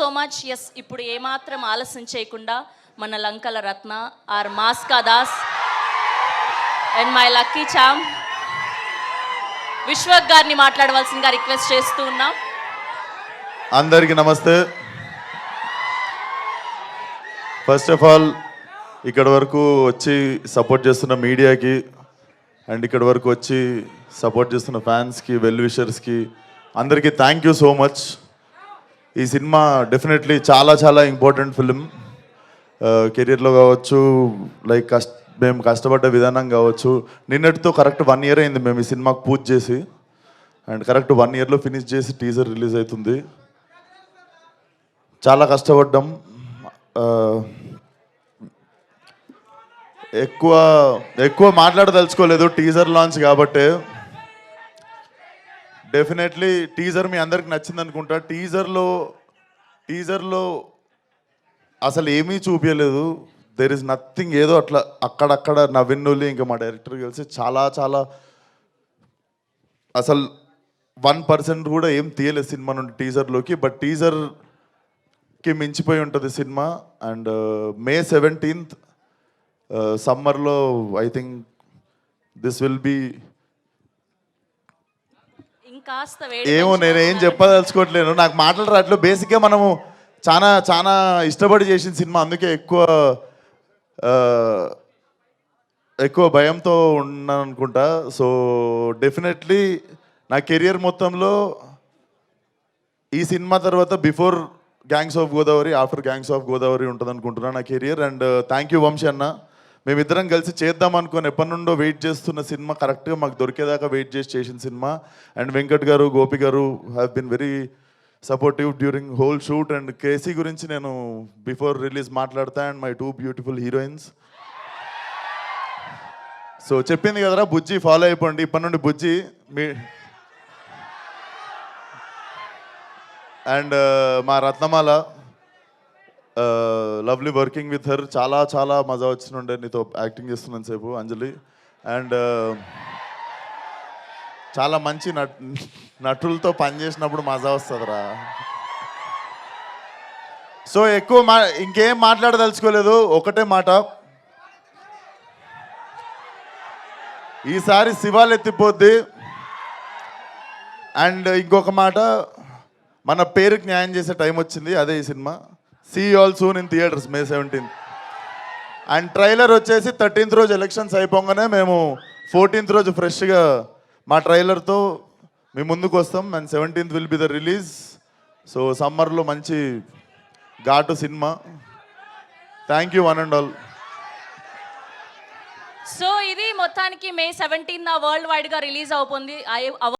So much. Yes, ఇప్పుడు ఏమాత్రం ఆలస్యం చేయకుండా మన లంకల రత్న ఆర్ మాస్కా దాస్ and my lucky charm Vishwak గారిని మాట్లాడవలసిందిగా రిక్వెస్ట్ చేస్తూ ఉన్నాం. అందరికీ నమస్తే. ఫస్ట్ ఆఫ్ ఆల్ ఇక్కడ వరకు వచ్చి సపోర్ట్ చేస్తున్న మీడియాకి అండ్ ఇక్కడ వరకు వచ్చి సపోర్ట్ చేస్తున్న ఫ్యాన్స్కి, వెల్ విషర్స్కి అందరికీ థ్యాంక్ యూ సో మచ్. ఈ సినిమా డెఫినెట్లీ చాలా చాలా ఇంపార్టెంట్ ఫిలిం. కెరియర్లో కావచ్చు, లైక్ మేము కష్టపడ్డ విధానం కావచ్చు. నిన్నటితో కరెక్ట్ 1 year అయింది మేము ఈ సినిమాకు పూజ చేసి, అండ్ కరెక్ట్ 1 yearలో ఫినిష్ చేసి టీజర్ రిలీజ్ అవుతుంది. చాలా కష్టపడ్డాం. ఎక్కువ మాట్లాడదలుచుకోలేదు, టీజర్ లాంచ్ కాబట్టి. డెఫినెట్లీ టీజర్ మీ అందరికి నచ్చింది అనుకుంటా. టీజర్లో అసలు ఏమీ చూపించలేదు. There is nothing. ఏదో అట్లా అక్కడక్కడ నవ్విన్నులి ఇంకా మా డైరెక్టర్ కలిసి చాలా చాలా అసలు 1% కూడా ఏం తీయలేదు సినిమా నుండి టీజర్లోకి. బట్ టీజర్కి మించిపోయి ఉంటుంది సినిమా. అండ్ May 17th సమ్మర్లో I think this will be ఏమో నేనేం చెప్పదలుచుకోవట్లేను, నాకు మాటలు రావట్లేదు. బేసిక్గా మనము చాలా చాలా ఇష్టపడి చేసిన సినిమా, అందుకే ఎక్కువ భయంతో ఉన్నాను అనుకుంటా. సో డెఫినెట్లీ నా కెరియర్ మొత్తంలో ఈ సినిమా తర్వాత before gangs of Godavari, after gangs of Godavari ఉంటుంది అనుకుంటున్నాను నా career. And thank you Vamsi అన్న. మేమిద్దరం కలిసి చేద్దాం అనుకుని ఎప్పటి నుండో వెయిట్ చేస్తున్న సినిమా కరెక్ట్గా మాకు దొరికేదాకా వెయిట్ చేసిన cinema. And Venkat garu, Gopi garu have been very supportive during whole shoot. And KC గురించి నేను బిఫోర్ రిలీజ్ మాట్లాడతా. And my 2 beautiful heroines. So చెప్పింది కదరా బుజ్జి, ఫాలో అయిపోండి ఇప్పటి నుండి బుజ్జి మీ. అండ్ మా రత్నమాల, లవ్లీ వర్కింగ్ విత్ హర్. చాలా చాలా మజా వచ్చినుండే నీతో యాక్టింగ్ చేస్తున్నాను సేపు, అంజలి. అండ్ చాలా మంచి నటులతో పనిచేసినప్పుడు మజా వస్తుందిరా. సో ఇంకేం మాట్లాడదలుచుకోలేదు, ఒకటే మాట. ఈసారి శివాలు ఎత్తిపోద్ది. అండ్ ఇంకొక మాట, మన పేరుకి న్యాయం చేసే టైం వచ్చింది, అదే ఈ cinema. See all soon in theatres May 17th. And trailer వచ్చేసి 13th రోజు ఎలక్షన్స్ అయిపోగానే మేము 14th రోజు ఫ్రెష్గా మా ట్రైలర్తో మీ ముందుకు వస్తాం. And 17th will be the release. So సమ్మర్లో మంచి ఘాటు cinema. Thank you one and all. So ఇది మొత్తానికి May 17th వరల్డ్ వైడ్గా రిలీజ్ అవుతుంది.